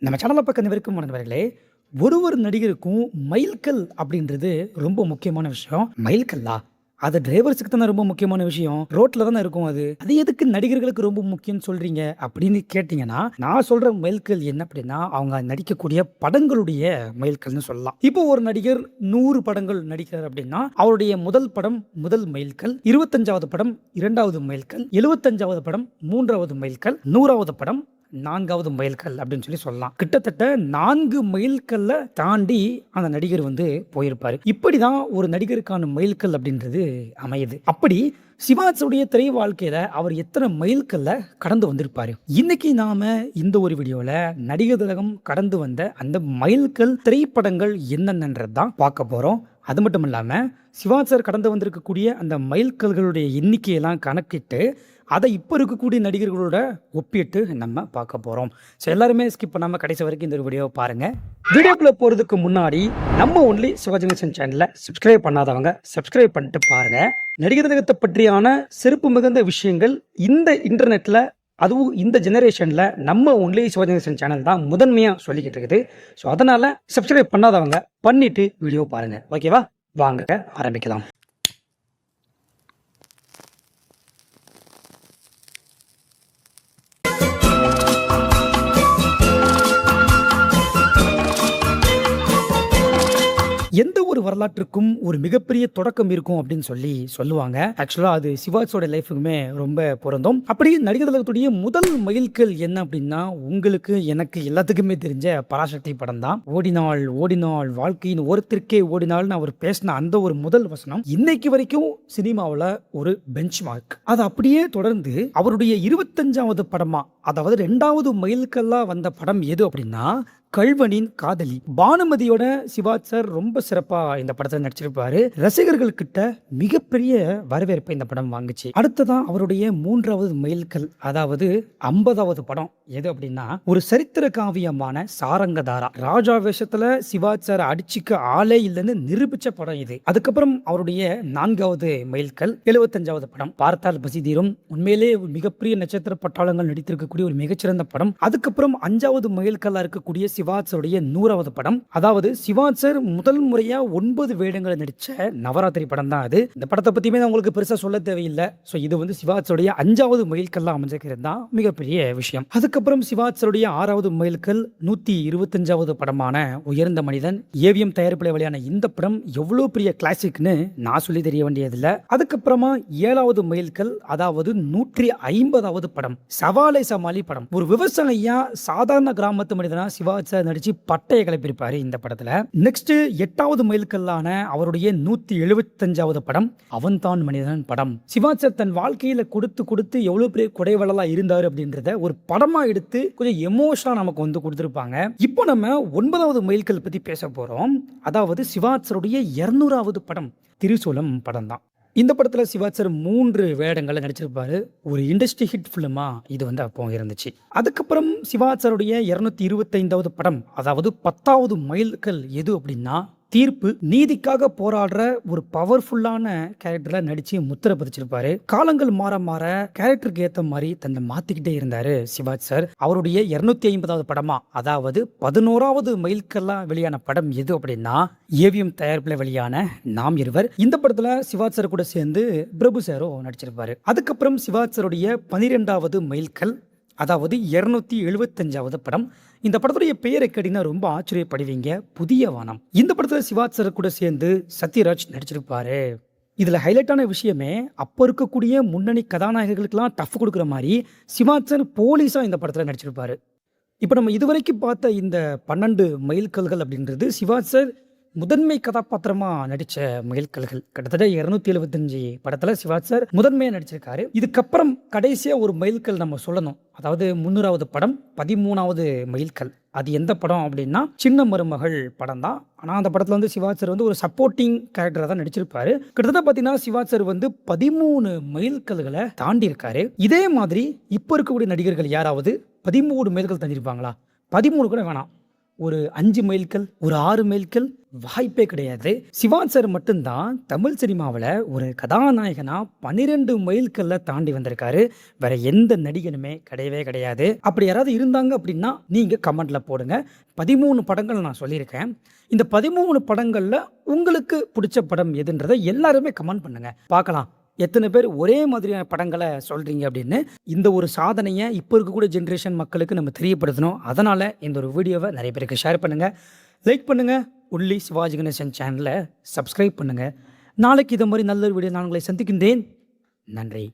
நம்ம சேனலை பக்கம் அனைவருக்கும் நண்பர்களே, ஒரு நடிகருக்கும் மைல்கல் அப்படின்றது ரொம்ப முக்கியமான விஷயம். மைல்கல்லா? அது டிரைவர்ஸுக்கு தானே ரொம்ப முக்கியமான விஷயம். ரோட்ல தானே இருக்கும் அது. அது எதுக்கு நடிகர்களுக்கு ரொம்ப முக்கியம்னு சொல்றீங்க? அப்படின்னு கேட்டீங்கன்னா, நான் சொல்ற மைல்கல் என்ன அப்படின்னா, அவங்க நடிக்கக்கூடிய படங்களுடைய மைல்கல்னு சொல்லலாம். இப்போ ஒரு நடிகர் 100 படங்கள் நடிக்கிறார் அப்படின்னா, அவருடைய முதல் படம் முதல் மைல்கல், 25வது படம் 2வது மைல்கல், 75வது படம் 3வது மைல்கல், 100வது படம் 4வது மைல்கல் அப்படின்னு சொல்லலாம். கிட்டத்தட்ட 4 மைல்கல்ல தாண்டி அந்த நடிகர் போயிருப்பாரு. இப்படிதான் ஒரு நடிகருக்கான மைல்கல் அப்படின்றது அமையுது. அப்படி சிவாஜியுடைய திரை வாழ்க்கையில அவர் எத்தனை மைல்கல்ல கடந்து வந்திருப்பாரு. இன்னைக்கு நாம இந்த ஒரு வீடியோல நடிகர் திலகம் கடந்து வந்த அந்த மைல்கல் திரைப்படங்கள் என்னென்னன்றது தான் பார்க்க போறோம். அது மட்டும் இல்லாம சிவாஜி சார் கடந்து வந்திருக்கக்கூடிய அந்த மைல்கல்களுடைய எண்ணிக்கையெல்லாம் கணக்கிட்டு அதை இப்போ இருக்கக்கூடிய நடிகர்களோட ஒப்பிட்டு நம்ம பார்க்க போகிறோம். ஸோ எல்லாருமே ஸ்கிப் பண்ணாமல் கடைசி வரைக்கும் இந்த வீடியோவை பாருங்கள். வீடியோக்குள்ளே போகிறதுக்கு முன்னாடி நம்ம ஒன்லி சிவாஜி கணேசன் சேனலை சப்ஸ்கிரைப் பண்ணாதவங்க சப்ஸ்கிரைப் பண்ணிட்டு பாருங்கள். நடிகர் திலகத்தை பற்றியான சிறப்பு மிகுந்த விஷயங்கள் இந்த இன்டர்நெட்டில், அதுவும் இந்த ஜெனரேஷனில் நம்ம ஒன்லி சிவாஜி கணேசன் சேனல் தான் முதன்மையாக சொல்லிக்கிட்டு இருக்குது. ஸோ அதனால் சப்ஸ்கிரைப் பண்ணாதவங்க பண்ணிவிட்டு வீடியோ பாருங்கள். ஓகேவா? வாங்க ஆரம்பிக்கலாம். எந்த ஒரு வரலாற்றுக்கும் ஒரு மிகப்பெரிய தொடக்கம் இருக்கும் அப்படின்னு சொல்லுவாங்க. ஆக்சுவலா அது சிவாஜியோட லைஃபுக்குமே ரொம்ப பொருந்தும். அப்படி நடிகர் திலகத்துடைய முதல் மைல்கல் என்ன அப்படின்னா, உங்களுக்கு எனக்கு எல்லாத்துக்குமே தெரிஞ்ச பராசக்தி படம் தான். ஓடினாள் ஓடினாள் வாழ்க்கையின் ஒருத்திற்கே ஓடினாள்னு அவர் பேசின அந்த ஒரு முதல் வசனம் இன்னைக்கு வரைக்கும் சினிமாவில் ஒரு பெஞ்ச் மார்க். அது அப்படியே தொடர்ந்து அவருடைய 25வது படமா, அதாவது 2வது மைல்கல்லா வந்த படம் எது அப்படின்னா கல்வனின் காதலி. பானுமதியோட சிவாஜி சார் ரொம்ப சிறப்பா இந்த படத்தில் நடிச்சிருப்பாரு. ரசிகர்கள் கிட்ட மிகப்பெரிய வரவேற்பை இந்த படம் வாங்குச்சு. அடுத்ததான் அவருடைய 3வது மைல்கல், அதாவது 50வது படம் எது அப்படின்னா ஒரு சரித்திர காவியமான சாரங்கதாரா. ராஜா வேஷத்துல சிவாஜி சார் அடிச்சுக்க ஆளே இல்லைன்னு நிரூபிச்ச படம் இது. அதுக்கப்புறம் அவருடைய 4வது மைல்கல் 75வது படம் பார்த்தால் பசி தீரும். உண்மையிலே மிகப்பெரிய நட்சத்திர பட்டாளங்கள் நடித்திருக்கக்கூடிய ஒரு மிகச்சிறந்த படம். அதுக்கப்புறம் 5வது மைல்கல்லா இருக்கக்கூடிய சிவாஜியுடைய 100வது படம், அதாவது சிவாஜி சார் முதல் முறையா 9 வேடங்களை நடிச்ச நவராத்திரி படம் தான் அது. இந்த படத்தை பத்தியுமே உங்களுக்கு பெருசா சொல்ல தேவையில்லை. ஸோ இது சிவாஜியுடைய 5வது மைல்கல்லா அமைஞ்சிருக்கிறது தான் மிகப்பெரிய விஷயம். அதுக்கப்புறம் சிவாஜியுடைய 6வது மைல்கல் 125வது படமான உயர்ந்த மனிதன். ஏவிஎம் தயாரிப்பில் வெளியான இந்த படம் எவ்வளவு பெரிய கிளாசிக்னு நான் சொல்லி தெரிய வேண்டியதில்லை. அதுக்கப்புறமா 7வது மைல்கல், அதாவது 150வது படம் சவாலை சமாளி படம். ஒரு விவசாயியா சாதாரண கிராமத்து மனிதனா சிவாஜி நடிச்சு பட்டையை கிளப்பியிருப்பாரு இந்த படத்துல. நெக்ஸ்ட் 8வது மைல்கல்லான அவருடைய 175வது படம் அவன்தான் மனிதன் படம். சிவாஜி தன் வாழ்க்கையில கொடுத்து எவ்வளவு பெரிய குடைவளலா இருந்தாரு அப்படின்றத ஒரு படமா எடுத்து கொஞ்சம் எமோஷனா நமக்கு கொடுத்திருப்பாங்க. இப்போ நம்ம 9வது மைல்கல் பத்தி பேச போறோம். அதாவது சிவாஜியுடைய 200வது படம் திரிசூலம் படம் தான். இந்த படத்துல சிவாஜி சார் 3 வேடங்களை நடிச்சிருப்பாரு. ஒரு இண்டஸ்ட்ரி ஹிட் ஃபிலிமா இது அப்போ இருந்துச்சு. அதுக்கப்புறம் சிவாஜி சாருடைய 225வது படம், அதாவது 10வது மைல்கல் எது அப்படின்னா தீர்ப்பு. நீதிக்காக போராடுற ஒரு பவர்ஃபுல்லான கேரக்டர்ல நடிச்சு முத்திரை பதிச்சிருப்பாரு. காலங்கள் மாற மாற கேரக்டருக்கு ஏத்த மாதிரி தன்னை மாத்திக்கிட்டே இருந்தாரு சிவாஜி சார். அவருடைய 250வது படமா, அதாவது 11வது மைல்கல்லா வெளியான படம் எது அப்படின்னா ஏவிஎம் தயாரிப்புல வெளியான நாம் இருவர். இந்த படத்துல சிவாஜி சார் கூட சேர்ந்து பிரபு சாரும் நடிச்சிருப்பாரு. அதுக்கப்புறம் சிவாஜி சாருடைய 12வது மைல்கல், அதாவது 275வது படம். இந்த படத்துடைய பெயரை கேட்டீங்கன்னா ரொம்ப ஆச்சரியப்படுவீங்க, புதிய வானம். இந்த படத்துல சிவாஜி சார் கூட சேர்ந்து சத்யராஜ் நடிச்சிருப்பாரு. இதுல ஹைலைட்டான விஷயமே, அப்போ இருக்கக்கூடிய முன்னணி கதாநாயகர்களுக்கெல்லாம் டஃப் கொடுக்குற மாதிரி சிவாஜி சார் போலீஸா இந்த படத்துல நடிச்சிருப்பாரு. இப்போ நம்ம இதுவரைக்கும் பார்த்த இந்த 12 மைல்கல்கள் அப்படின்றது சிவாஜி சார் முதன்மை கதாபாத்திரமா நடிச்ச மைல்கல்கள். கிட்டத்தட்ட 275 படத்துல சிவாஜி சார் முதன்மையா நடிச்சிருக்காரு. இதுக்கப்புறம் கடைசியா ஒரு மைல்கல் நம்ம சொல்லணும். அதாவது 300வது படம் 13வது மைல்கல். அது எந்த படம் அப்படின்னா சின்ன மருமகள் படம் தான். ஆனா அந்த படத்துல சிவாஜி சார் ஒரு சப்போர்ட்டிங் கேரக்டரா தான் நடிச்சிருப்பாரு. கிட்டத்தட்ட பாத்தீங்கன்னா சிவாஜி சார் 13 மைல்கல்களை தாண்டி இருக்காரு. இதே மாதிரி இப்ப இருக்கக்கூடிய நடிகர்கள் யாராவது 13 மைல்கள் தாண்டிருப்பாங்களா? 13 கூட வேணாம், ஒரு 5 மைல்கல், ஒரு 6 மைல்கல் வாய்ப்பே கிடையாது. சிவான் சார் மட்டும்தான் தமிழ் சினிமாவுல ஒரு கதாநாயகனா 12 மைல்கல்ல தாண்டி வந்திருக்காரு. வேற எந்த நடிகனுமே கிடையவே கிடையாது. அப்படி யாராவது இருந்தாங்க அப்படின்னா, நீங்க கமெண்ட்ல போடுங்க. 13 படங்கள் நான் சொல்லியிருக்கேன். இந்த 13 படங்கள்ல உங்களுக்கு புடிச்ச படம் எதுன்றத எல்லாருமே கமெண்ட் பண்ணுங்க. பார்க்கலாம். எத்தனை பேர் ஒரே மாதிரியான படங்கள சொல்றீங்க அப்படின்னு. இந்த ஒரு சாதனைய இப்ப இருக்கக்கூடிய ஜெனரேஷன் மக்களுக்கு நம்ம தெரியப்படுத்தணும். அதனால இந்த ஒரு வீடியோவ நெறைய பேருக்கு ஷேர் பண்ணுங்க. லைக் பண்ணுங்க. ஒன்லி சிவாஜி கணேசன் சேனல சப்ஸ்கிரைப் பண்ணுங்க. நாளைக்கு இத மாரி நல்ல ஒரு வீடியோ நான் உங்களை சந்திக்கின்றேன். நன்றி.